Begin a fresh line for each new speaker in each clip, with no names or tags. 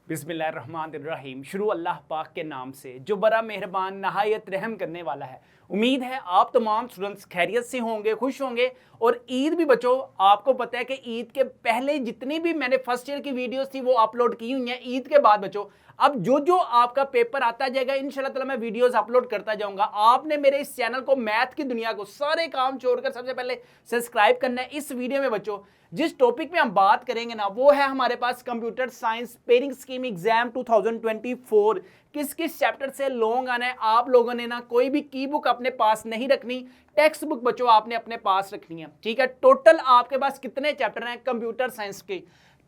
बिस्मिल्लाहिर्रहमानिर्रहीम। शुरू अल्लाह पाक के नाम से जो बड़ा मेहरबान नहायत रहम करने वाला है। उम्मीद है आप तमाम स्टूडेंट्स खैरियत से होंगे, खुश होंगे। और ईद भी बच्चों, आपको पता है कि ईद के पहले जितनी भी मैंने फर्स्ट ईयर की वीडियोस थी वो अपलोड की हुई हैं। ईद के बाद बच्चों अब जो जो आपका पेपर आता जाएगा इंशाल्लाह ताला मैं वीडियोस अपलोड करता जाऊंगा। आपने मेरे इस चैनल को, मैथ की दुनिया को, सारे काम छोड़कर सबसे पहले सब्सक्राइब करना है। इस वीडियो में बच्चों जिस टॉपिक में हम बात करेंगे ना वो है हमारे पास computer science pairing scheme exam 2024। किस किस चैप्टर से लॉन्ग आना है। आप लोगों ने ना कोई भी की बुक अपने पास नहीं रखनी, टेक्स्ट बुक बच्चों आपने अपने पास रखनी है, ठीक है। टोटल आपके पास कितने चैप्टर हैं कंप्यूटर साइंस के?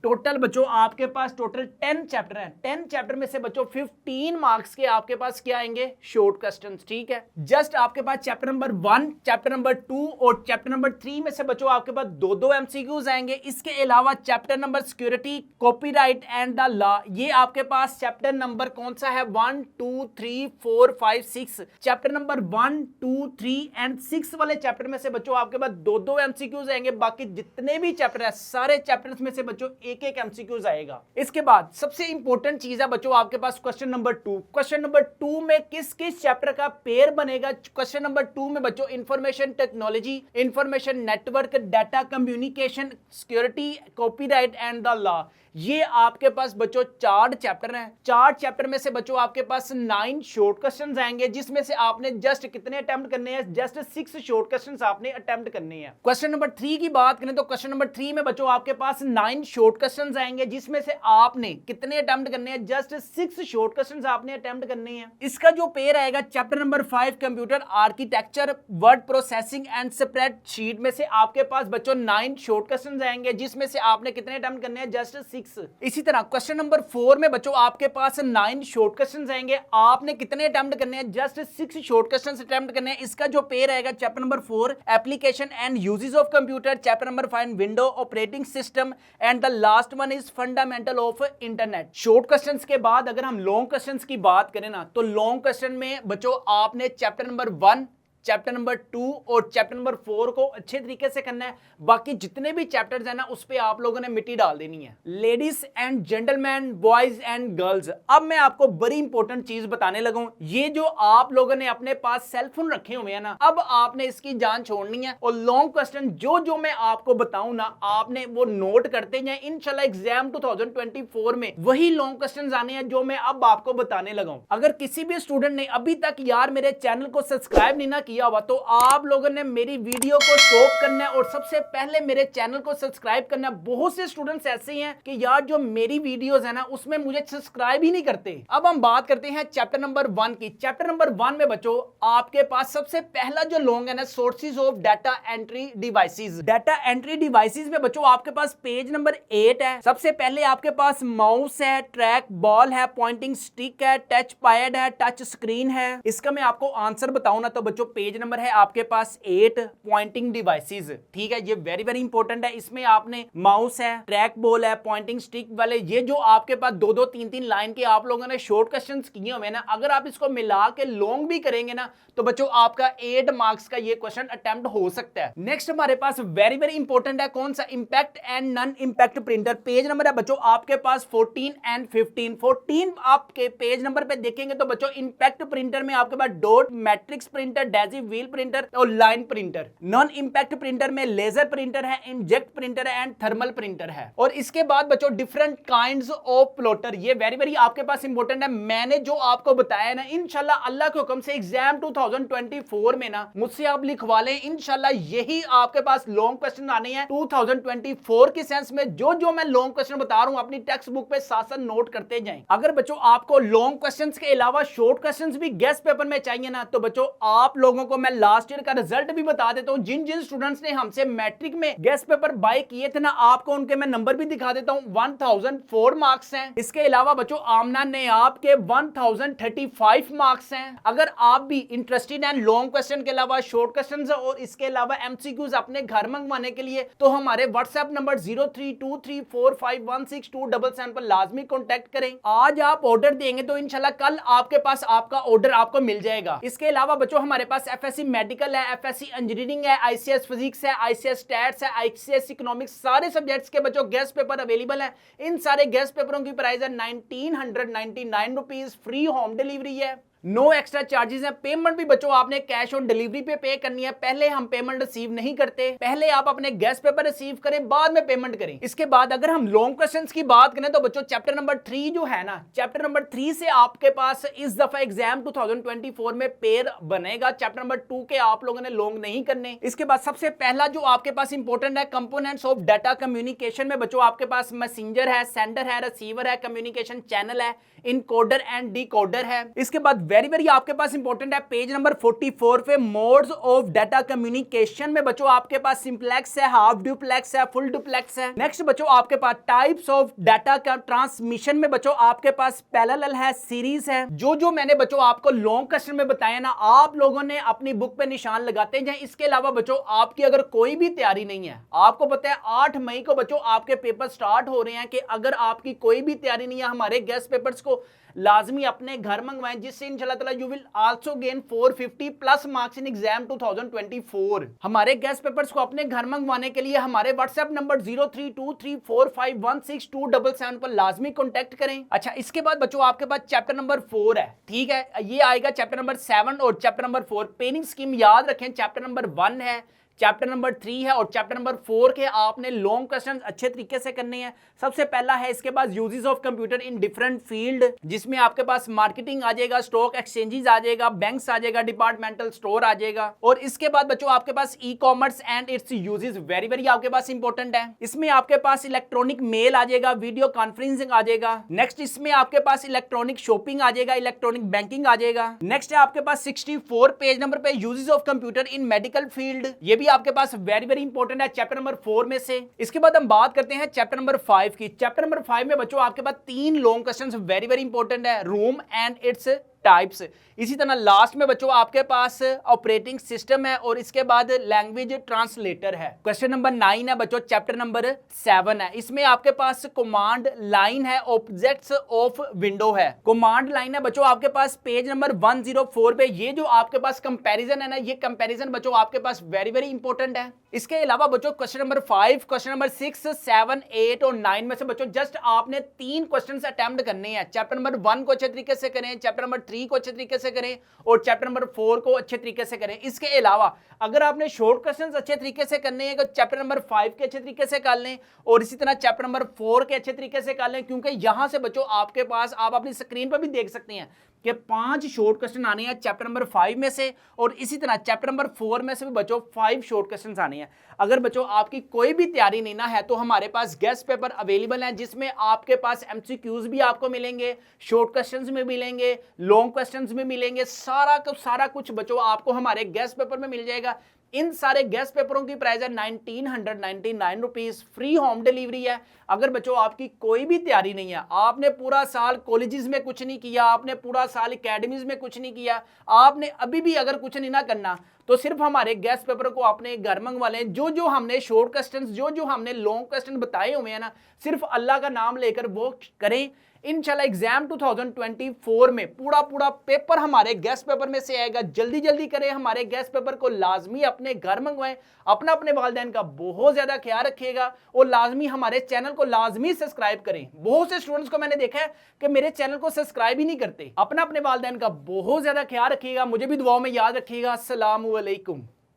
टोटल बच्चों आपके पास टोटल 10 चैप्टर हैं। 10 चैप्टर में से बच्चों 15 मार्क्स के आपके पास क्या आएंगे? शॉर्ट क्वेश्चंस, ठीक है। जस्ट आपके पास चैप्टर नंबर 1, चैप्टर नंबर 2 और चैप्टर नंबर 3 में से बच्चों आपके पास दो दो एमसीक्यूज आएंगे। इसके अलावा chapter number security, copyright and the law, ये आपके पास चैप्टर नंबर कौन सा है? 1, 2, 3, 4, 5, 6। चैप्टर नंबर 1, 2, 3 एंड 6 वाले चैप्टर में से बच्चों आपके पास दो दो एमसीक्यूज आएंगे। बाकी जितने भी चैप्टर है सारे चैप्टर्स में से बच्चों एक एक एमसीक्यूज आएगा। इसके बाद सबसे इंपॉर्टेंट चीज है बच्चों आपके पास क्वेश्चन नंबर 2। क्वेश्चन नंबर 2 में किस किस चैप्टर का पेयर बनेगा? क्वेश्चन नंबर 2 में बच्चों information technology, information network, data communication, security, copyright and the law, ये आपके पास बच्चों 4 चैप्टर हैं। 4 चैप्टर में से बच्चों आपके पास 9 शॉर्ट क्वेश्चंस आएंगे, जिसमें से आपने जस्ट कितने अटेम्प्ट करने हैं? जस्ट 6 शॉर्ट क्वेश्चंस आपने अटेम्प्ट करने हैं। क्वेश्चन नंबर 3 की बात करें तो क्वेश्चन नंबर 3 में बच्चों आपके पास 9 शॉर्ट क्वेश्चंस आएंगे, जिसमें से आपने कितने अटेम्प्ट करने हैं? जस्ट 6 शॉर्ट क्वेश्चंस आपने अटेम्प्ट करने हैं। इसका जो पेयर आएगा chapter number 5 computer architecture, word processing and spreadsheet में से आपके पास बच्चों 9 शॉर्ट क्वेश्चंस आएंगे, जिसमें से आपने कितने अटेम्प्ट करने हैं? जस्ट 6। इसी तरह क्वेश्चन नंबर 4 में बच्चों आपके पास 9 शॉर्ट क्वेश्चंस आएंगे, आपने कितने अटेम्प्ट करने हैं? जस्ट 6 शॉर्ट क्वेश्चंस अटेम्प्ट करने हैं। इसका जो पेयर आएगा chapter number 4 application and uses of computer, chapter number 5 window operating system and the last one is fundamental of internet. Short questions के बाद अगर हम लॉन्ग क्वेश्चंस की बात करें ना तो लॉन्ग क्वेश्चन में बच्चों आपने चैप्टर नंबर 1, चैप्टर नंबर 2 और चैप्टर नंबर 4 को अच्छे तरीके से करना है। बाकी जितने भी चैप्टर्स हैं ना उस पे आप लोगों ने मिट्टी डाल देनी है। Ladies and gentleman, boys and girls, अब मैं आपको बड़ी इंपॉर्टेंट चीज बताने लगा हूं। ये जो आप लोगों ने अपने पास सेलफोन रखे हुए हैं ना, अब आपने इसकी जान छोड़नी है और लॉन्ग क्वेश्चन जो जो मैं आपको बताऊं ना आपने वो नोट करते जाए। इंशाल्लाह एग्जाम 2024 में वही लॉन्ग क्वेश्चन आने हैं जो मैं अब आपको बताने लगा हूं। अगर किसी भी स्टूडेंट ने अभी तक यार मेरे चैनल को सब्सक्राइब नहीं ना किया हुआ तो आप लोगों ने मेरी वीडियो को स्टॉप करना है और सबसे पहले मेरे चैनल को सब्सक्राइब करना है। बहुत से स्टूडेंट्स ऐसे हैं कि यार जो मेरी वीडियोस है ना उसमें मुझे सब्सक्राइब ही नहीं करते। अब हम बात करते हैं चैप्टर नंबर 1 की। चैप्टर नंबर 1 में बच्चों आपके पास सबसे पहला जो लॉन्ग है ना sources of data entry devices. Data entry devices में बच्चों आपके पास पेज नंबर 8 है। सबसे पहले आपके पास माउस है, ट्रैक बॉल है, पॉइंटिंग स्टिक है, टच पैड है, टच स्क्रीन है। इसका मैं आपको आंसर बताऊं ना तो बच्चों पेज नंबर है आपके पास 8 पॉइंटिंग डिवाइसेस, ठीक है। ये वेरी वेरी इंपॉर्टेंट है। इसमें आपने माउस है, ट्रैक बॉल है, पॉइंटिंग स्टिक वाले ये जो आपके पास 2-2, 3-3 लाइन के आप लोगों ने शॉर्ट क्वेश्चंस किए हुए ना, अगर आप इसको मिला के लॉन्ग भी करेंगे ना तो बच्चों आपका 8 मार्क्स का ये क्वेश्चन अटेम्प्ट हो सकता है। नेक्स्ट हमारे पास वेरी वेरी इंपॉर्टेंट है कौन सा? Impact and non impact printer. Page number है बच्चों आपके पास 14 एंड 15। 14 आपके पेज नंबर पे देखेंगे तो बच्चों इंपैक्ट प्रिंटर में आपके पास dot, matrix printer, daisy wheel printer और line printer. Non impact printer में लेजर प्रिंटर है, इंजेक्ट प्रिंटर है एंड थर्मल प्रिंटर है। और इसके बाद बच्चों डिफरेंट काइंड्स ऑफ प्लॉटर, ये वेरी वेरी आपके पास इंपॉर्टेंट है। मैंने जो आपको बताया ना इंशाल्लाह अल्लाह के हुक्म से एग्जाम 2024 में ना मुझसे आप लिखवा लें, इंशाल्लाह यही आपके पास लॉन्ग क्वेश्चन आने हैं 2024 के सेंस में। जो जो मैं लॉन्ग क्वेश्चन बता रहा हूं अपनी टेक्स्ट बुक पे साथ साथ नोट करते जाएं। अगर बच्चों आपको लॉन्ग क्वेश्चंस के अलावा शॉर्ट क्वेश्चंस भी गेस्ट पेपर में चाहिए ना तो बच्चों आप लोगों को मैं लास्ट ईयर का रिजल्ट भी बता देता हूं। जिन जिन स्टूडेंट्स ने हमसे मैट्रिक में गेस्ट पेपर बाय किए थे ना आपको उनके मैं नंबर भी दिखा देता हूं। 1004 मार्क्स हैं। इसके अलावा बच्चों आमना ने आपके 1035 मार्क्स हैं। अगर आप भी इंटरेस्टेड हैं लॉन्ग क्वेश्चन के अलावा शॉर्ट क्वेश्चंस और इसके अलावा एमसीक्यूज अपने घर मंगवाने के लिए तो हमारे व्हाट्सएप नंबर 0323451627 पर लाजमी कॉन्टैक्ट करें। आज आप ऑर्डर देंगे तो इंशाल्लाह कल आपके पास आपका ऑर्डर आपको मिल जाएगा। इसके अलावा बच्चों हमारे पास FSC मेडिकल है, FSC इंजीनियरिंग है, ICS फिजिक्स है, ICS स्टैट्स है, ICS इकोनॉमिक्स, सारे सब्जेक्ट्स के बच्चों गेस्ट पेपर अवेलेबल है। इन सारे गेस्ट पेपरों की प्राइस है 1999 रुपीज, फ्री होम डिलीवरी है, नो एक्स्ट्रा चार्जेस है। पेमेंट भी बच्चों आपने कैश ऑन डिलीवरी पे करनी है। पहले हम पेमेंट रिसीव नहीं करते, पहले आप अपने गेस्ट पेपर रिसीव करें, बाद में पेमेंट करें। इसके बाद अगर हम लॉन्ग क्वेश्चंस की बात करें तो बच्चों चैप्टर नंबर 3 जो है ना, चैप्टर नंबर 3 से आपके पास इस दफा एग्जाम 2024 में पेयर बनेगा। चैप्टर नंबर 2 के आप लोगों ने लॉन्ग नहीं करने। इसके बाद सबसे पहला जो आपके पास इंपॉर्टेंट है, कंपोनेंट्स ऑफ डाटा कम्युनिकेशन में बच्चों आपके पास मैसेंजर है, सेंडर है, रिसीवर है, कम्युनिकेशन चैनल है, इनकोडर एंड डिकोडर है। इसके बाद वेरी वेरी आपके पास इंपॉर्टेंट है पेज नंबर 44 पे मोड्स ऑफ डाटा कम्युनिकेशन में बच्चों आपके पास सिंप्लेक्स है, हाफ डुप्लेक्स है, फुल डुप्लेक्स है। नेक्स्ट बच्चों आपके पास टाइप्स ऑफ डाटा का ट्रांसमिशन में बच्चों आपके पास पैरेलल है, सीरीज है। जो मैंने बच्चों आपको लॉन्ग क्वेश्चन में बताया ना, आप लोगों ने अपनी बुक पे निशान लगाते जाएं। इसके अलावा बच्चों आपकी अगर कोई भी तैयारी नहीं है, आपको पता है 8 मई को बच्चों आपके पेपर स्टार्ट हो रहे हैं, कि अगर आपकी कोई भी तैयारी नहीं है, हमारे गेस्ट पेपर्स को लाजमी अपने घर मंगवाएं, जिससे इंशाल्लाह ताला you will also gain 450 plus marks in exam 2024। हमारे गेस्ट पेपर्स को अपने घर मंगवाने के लिए हमारे व्हाट्सएप नंबर 0323451677 पर लाजमी कॉन्टेक्ट करें। अच्छा, इसके बाद बच्चों आपके पास चैप्टर नंबर 4 है, ठीक है, ये आएगा चैप्टर नंबर 7 और चैप्टर नंबर 4। पेनिंग स्कीम याद रखें, चैप्टर नंबर 1 है, चैप्टर नंबर 3 है और चैप्टर नंबर 4 के आपने लॉन्ग क्वेश्चंस अच्छे तरीके से करने हैं। सबसे पहला है इसके पास uses of computer in different field, जिसमें आपके पास मार्केटिंग आ जाएगा, स्टॉक एक्सचेंजेस आ जाएगा, बैंक्स आ जाएगा, डिपार्टमेंटल स्टोर आ जाएगा। और इसके बाद बच्चों आपके पास e commerce and its uses very very आपके पास इंपॉर्टेंट है। इसमें आपके पास इलेक्ट्रॉनिक मेल आ जाएगा, वीडियो कॉन्फ्रेंसिंग आ जाएगा। नेक्स्ट इसमें आपके पास इलेक्ट्रॉनिक शॉपिंग आ जाएगा, इलेक्ट्रॉनिक बैंकिंग आ जाएगा। नेक्स्ट है आपके पास 64 पेज नंबर पे uses of computer in medical field, ये भी आपके पास वेरी वेरी इंपॉर्टेंट है चैप्टर नंबर 4 में से। इसके बाद हम बात करते हैं चैप्टर नंबर 5 की। चैप्टर नंबर 5 में बच्चों आपके पास 3 long questions very very important है, रूम एंड इट्स टाइप्स। इसी तरह लास्ट में बच्चों आपके पास ऑपरेटिंग सिस्टम है और इसके बाद लैंग्वेज ट्रांसलेटर है। क्वेश्चन नंबर 9 है बच्चों चैप्टर नंबर 7 है, इसमें आपके पास कमांड लाइन है, ऑब्जेक्ट्स ऑफ विंडो है। कमांड लाइन है बच्चों आपके पास पेज नंबर 104 पे। ये जो आपके पास कंपैरिजन है ना, ये कंपैरिजन बच्चों आपके पास वेरी वेरी इंपॉर्टेंट है। इसके अलावा बच्चों क्वेश्चन नंबर 5, क्वेश्चन नंबर 6, 7, 8 और 9 में से बच्चों जस्ट आपने 3 क्वेश्चन अटेम्प्ट करने हैं। चैप्टर नंबर 1 को अच्छे तरीके से करें, चैप्टर नंबर 3 को अच्छे तरीके से करें और चैप्टर नंबर 4 को अच्छे तरीके से करें। इसके अलावा अगर आपने शॉर्ट क्वेश्चंस अच्छे तरीके से करने हैं तो चैप्टर नंबर 5 के अच्छे तरीके से कर लें और इसी तरह चैप्टर नंबर 4 के अच्छे तरीके से कर लें, क्योंकि यहां से बच्चों आपके पास, आप अपनी स्क्रीन पर भी देख सकते हैं कि 5 शॉर्ट क्वेश्चन आने हैं चैप्टर नंबर 5 में से और इसी तरह चैप्टर नंबर 4 में से भी बच्चों 5 शॉर्ट क्वेश्चन आने हैं। अगर बच्चों आपकी कोई भी तैयारी नहीं ना है तो हमारे पास गेस्ट पेपर अवेलेबल है, जिसमें आपके पास एमसीक्यूज भी आपको मिलेंगे, शॉर्ट क्वेश्चंस में मिलेंगे, लॉन्ग क्वेश्चंस में मिलेंगे, सारा कुछ बच्चों आपको हमारे गेस्ट पेपर में मिल जाएगा। इन सारे गेस्ट पेपरों की प्राइस है 1999 रुपीज, फ्री होम डिलीवरी है। अगर बच्चों आपकी कोई भी तैयारी नहीं है, आपने पूरा साल कॉलेजेस में कुछ नहीं किया, आपने पूरा साल एकेडमीज में कुछ नहीं किया, आपने अभी भी अगर कुछ नहीं ना करना, तो सिर्फ हमारे गेस्ट पेपर को अपने घर मंगवा लें। जो हमने शॉर्ट क्वेश्चन, जो हमने लॉन्ग क्वेश्चन बताए हुए हैं ना, सिर्फ अल्लाह का नाम लेकर वो करें। इंशाल्लाह एग्जाम 2024 में पूरा पेपर हमारे गेस्ट पेपर में से आएगा। जल्दी करें, हमारे गेस्ट पेपर को लाजमी अपने घर मंगवाएं। अपने वालिदैन का बहुत ज्यादा ख्याल रखिएगा और लाजमी हमारे चैनल को लाजमी सब्सक्राइब करें। बहुत से स्टूडेंट्स को मैंने देखा है कि मेरे चैनल को सब्सक्राइब ही नहीं करते। अपने वालिदैन का बहुत ज्यादा ख्याल रखिएगा, मुझे भी दुआओं में याद रखिएगा। अस्सलामु अलैकुम।